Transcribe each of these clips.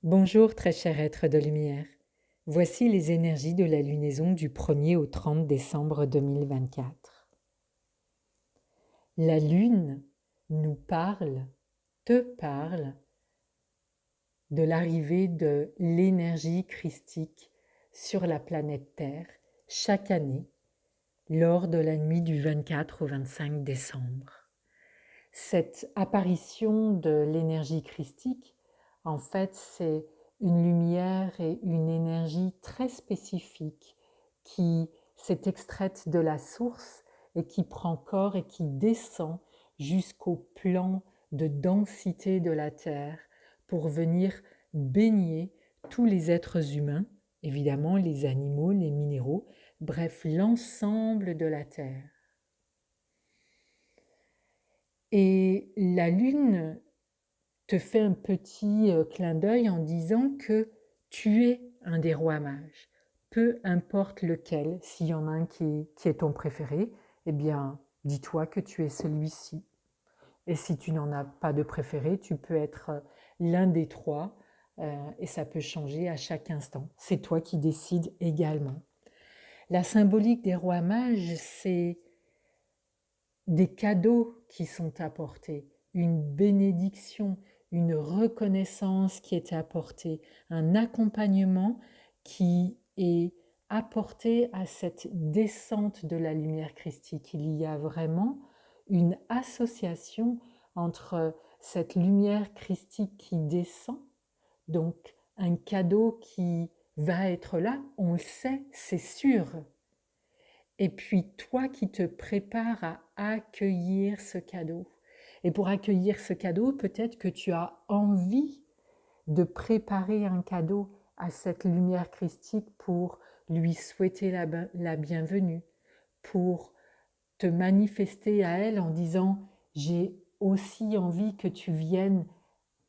Bonjour très cher être de lumière. Voici les énergies de la lunaison du 1er au 30 décembre 2024. La lune nous parle, te parle de l'arrivée de l'énergie christique sur la planète Terre chaque année lors de la nuit du 24 au 25 décembre. Cette apparition de l'énergie christique, en fait, c'est une lumière et une énergie très spécifique qui s'est extraite de la source et qui prend corps et qui descend jusqu'au plan de densité de la Terre pour venir baigner tous les êtres humains, évidemment les animaux, les minéraux, bref, l'ensemble de la Terre. Et la Lune te fait un petit clin d'œil en disant que tu es un des rois mages. Peu importe lequel, s'il y en a un qui est ton préféré, eh bien, dis-toi que tu es celui-ci. Et si tu n'en as pas de préféré, tu peux être l'un des trois et ça peut changer à chaque instant. C'est toi qui décides également. La symbolique des rois mages, c'est des cadeaux qui sont apportés, une bénédiction, une reconnaissance qui est apportée, un accompagnement qui est apporté à cette descente de la lumière christique. Il y a vraiment une association entre cette lumière christique qui descend, donc un cadeau qui va être là, on le sait, c'est sûr, et puis toi qui te prépares à accueillir ce cadeau. Et pour accueillir ce cadeau, peut-être que tu as envie de préparer un cadeau à cette lumière christique pour lui souhaiter la bienvenue, pour te manifester à elle en disant « J'ai aussi envie que tu viennes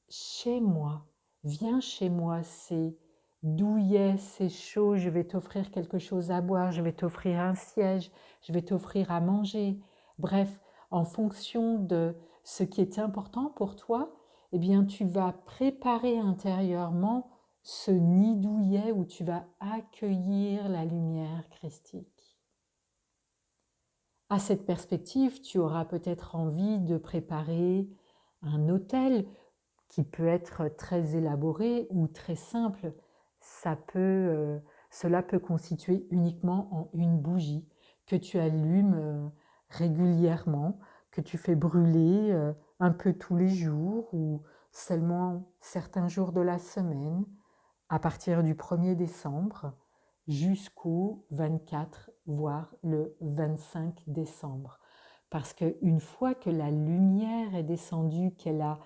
chez moi, viens chez moi, c'est douillet, c'est chaud, je vais t'offrir quelque chose à boire, je vais t'offrir un siège, je vais t'offrir à manger. » Bref, en fonction de ce qui est important pour toi, eh bien, tu vas préparer intérieurement ce nid douillet où tu vas accueillir la lumière christique. À cette perspective, tu auras peut-être envie de préparer un autel qui peut être très élaboré ou très simple. Cela peut constituer uniquement en une bougie que tu allumes régulièrement, que tu fais brûler un peu tous les jours ou seulement certains jours de la semaine, à partir du 1er décembre jusqu'au 24, voire le 25 décembre. Parce qu'une fois que la lumière est descendue, qu'elle a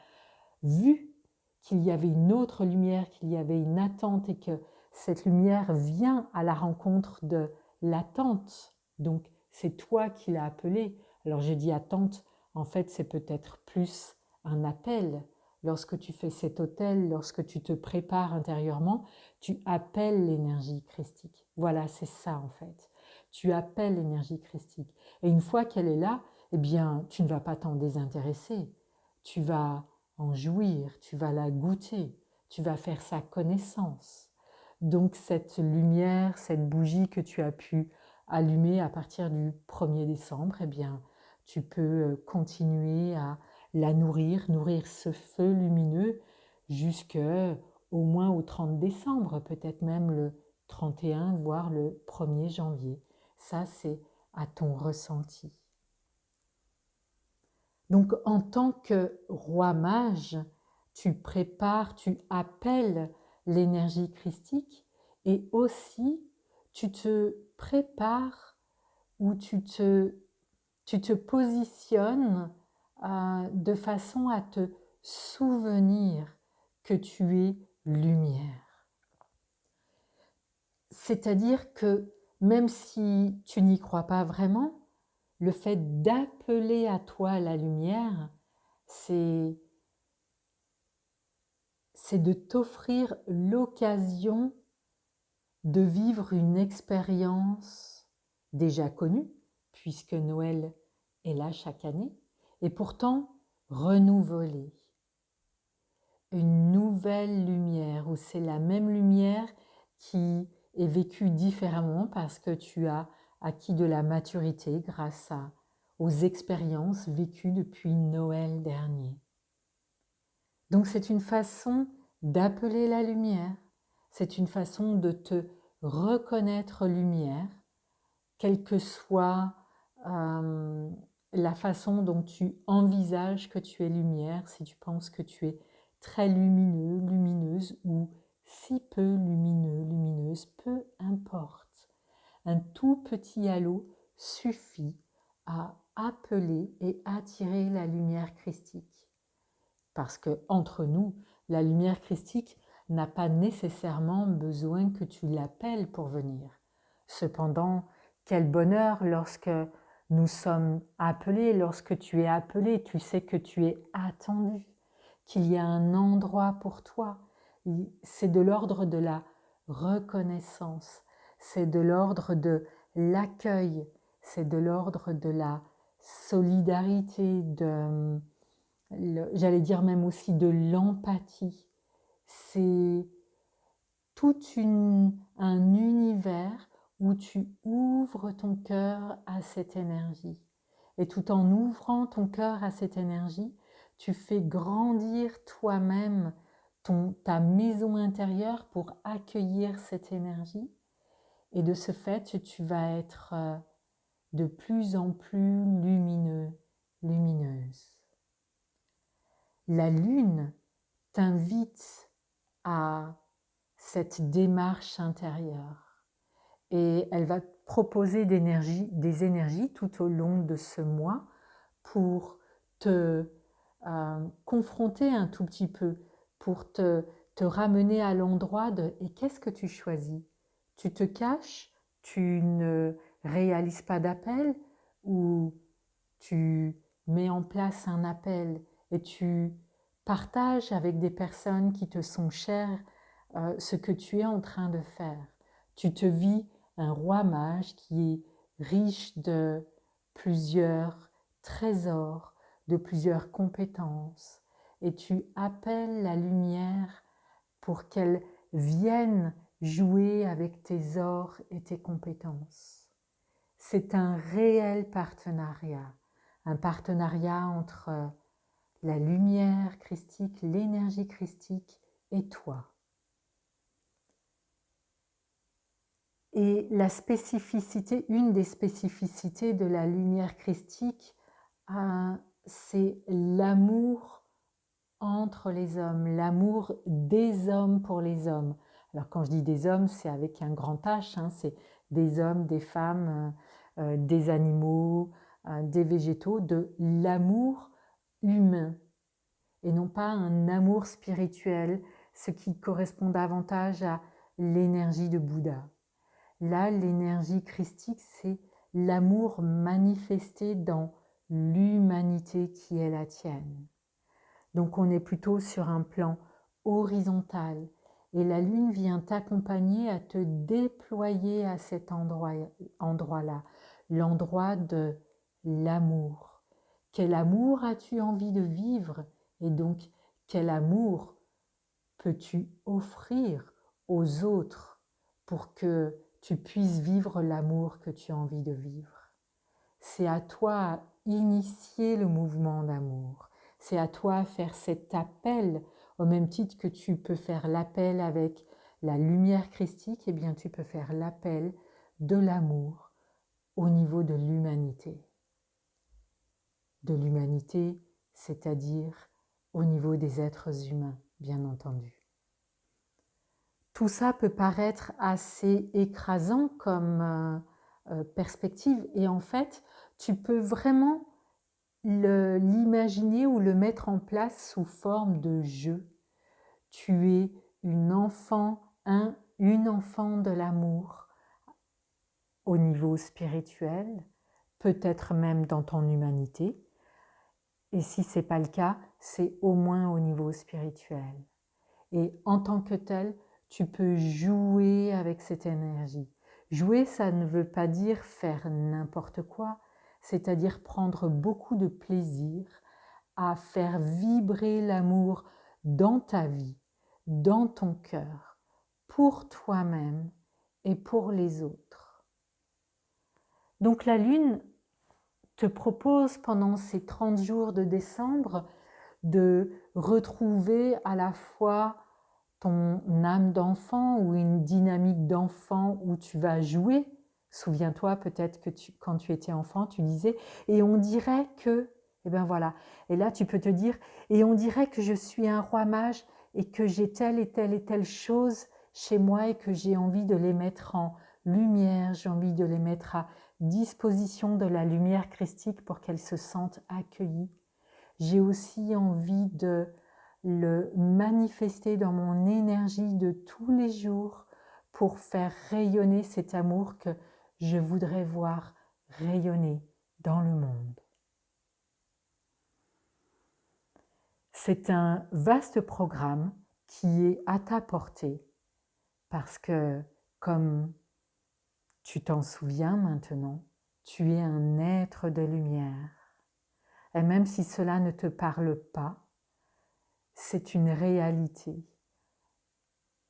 vu qu'il y avait une autre lumière, qu'il y avait une attente et que cette lumière vient à la rencontre de l'attente, donc c'est toi qui l'as appelée. Alors j'ai dit attente, en fait c'est peut-être plus un appel. Lorsque tu fais cet autel, lorsque tu te prépares intérieurement, tu appelles l'énergie christique. Voilà, c'est ça en fait. Tu appelles l'énergie christique. Et une fois qu'elle est là, eh bien, tu ne vas pas t'en désintéresser. Tu vas en jouir, tu vas la goûter, tu vas faire sa connaissance. Donc cette lumière, cette bougie que tu as pu allumer à partir du 1er décembre, eh bien, tu peux continuer à la nourrir, nourrir ce feu lumineux jusqu'au moins au 30 décembre, peut-être même le 31, voire le 1er janvier. Ça, c'est à ton ressenti. Donc en tant que roi mage, tu prépares, tu appelles l'énergie christique et aussi tu te prépares ou tu te positionnes de façon à te souvenir que tu es lumière. C'est-à-dire que même si tu n'y crois pas vraiment, le fait d'appeler à toi la lumière, c'est de t'offrir l'occasion de vivre une expérience déjà connue, puisque Noël est là chaque année, et pourtant renouvelée. une nouvelle lumière, ou c'est la même lumière qui est vécue différemment parce que tu as acquis de la maturité grâce aux expériences vécues depuis Noël dernier. Donc c'est une façon d'appeler la lumière, c'est une façon de te reconnaître lumière, quelle que soit la façon dont tu envisages que tu es lumière, si tu penses que tu es très lumineux, lumineuse ou si peu lumineux, lumineuse, peu importe. Un tout petit halo suffit à appeler et attirer la lumière christique. Parce que entre nous, la lumière christique n'a pas nécessairement besoin que tu l'appelles pour venir. Cependant, quel bonheur lorsque nous sommes appelés, lorsque tu es appelé, tu sais que tu es attendu, qu'il y a un endroit pour toi. C'est de l'ordre de la reconnaissance, c'est de l'ordre de l'accueil, c'est de l'ordre de la solidarité, j'allais dire même aussi de l'empathie. C'est tout un univers où tu ouvres ton cœur à cette énergie. Et tout en ouvrant ton cœur à cette énergie, tu fais grandir toi-même ta maison intérieure pour accueillir cette énergie. Et de ce fait, tu vas être de plus en plus lumineux, lumineuse. La lune t'invite à cette démarche intérieure et elle va te proposer des énergies tout au long de ce mois pour te confronter un tout petit peu, pour te ramener à l'endroit de « et qu'est-ce que tu choisis ?» Tu te caches, tu ne réalises pas d'appel ou tu mets en place un appel et tu partages avec des personnes qui te sont chères ce que tu es en train de faire. Tu te vis un roi mage qui est riche de plusieurs trésors, de plusieurs compétences, et tu appelles la lumière pour qu'elle vienne jouer avec tes ors et tes compétences. C'est un réel partenariat, un partenariat entre la lumière christique, l'énergie christique et toi. Et la spécificité, une des spécificités de la lumière christique, c'est l'amour entre les hommes, l'amour des hommes pour les hommes. Alors quand je dis des hommes, c'est avec un grand H, hein, c'est des hommes, des femmes, des animaux, des végétaux, de l'amour humain et non pas un amour spirituel, ce qui correspond davantage à l'énergie de Bouddha. Là, l'énergie christique, c'est l'amour manifesté dans l'humanité qui est la tienne. Donc on est plutôt sur un plan horizontal et la lune vient t'accompagner à te déployer à cet endroit-là, l'endroit de l'amour. Quel amour as-tu envie de vivre? Et donc, quel amour peux-tu offrir aux autres pour que tu puisses vivre l'amour que tu as envie de vivre? C'est à toi d'initier le mouvement d'amour. C'est à toi de faire cet appel, au même titre que tu peux faire l'appel avec la lumière christique, eh bien tu peux faire l'appel de l'amour au niveau de l'humanité. De l'humanité, c'est-à-dire au niveau des êtres humains, bien entendu. Tout ça peut paraître assez écrasant comme perspective et en fait, tu peux vraiment l'imaginer ou le mettre en place sous forme de jeu. Tu es une enfant de l'amour au niveau spirituel, peut-être même dans ton humanité. Et si ce n'est pas le cas, c'est au moins au niveau spirituel. Et en tant que tel, tu peux jouer avec cette énergie. Jouer, ça ne veut pas dire faire n'importe quoi, c'est-à-dire prendre beaucoup de plaisir à faire vibrer l'amour dans ta vie, dans ton cœur, pour toi-même et pour les autres. Donc la Lune te propose pendant ces 30 jours de décembre de retrouver à la fois ton âme d'enfant ou une dynamique d'enfant où tu vas jouer. Souviens-toi peut-être que quand tu étais enfant, tu disais « et on dirait que… » Et bien voilà, et là tu peux te dire « et on dirait que je suis un roi mage et que j'ai telle et telle et telle chose chez moi et que j'ai envie de les mettre en lumière, j'ai envie de les mettre à disposition de la lumière christique pour qu'elles se sentent accueillies. J'ai aussi envie de le manifester dans mon énergie de tous les jours pour faire rayonner cet amour que je voudrais voir rayonner dans le monde. C'est un vaste programme qui est à ta portée parce que, comme tu t'en souviens maintenant, tu es un être de lumière. Et même si cela ne te parle pas, c'est une réalité.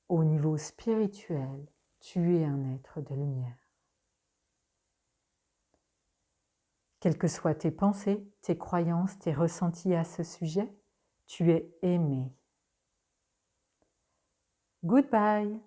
Au niveau spirituel, tu es un être de lumière. Quelles que soient tes pensées, tes croyances, tes ressentis à ce sujet, tu es aimé. Goodbye.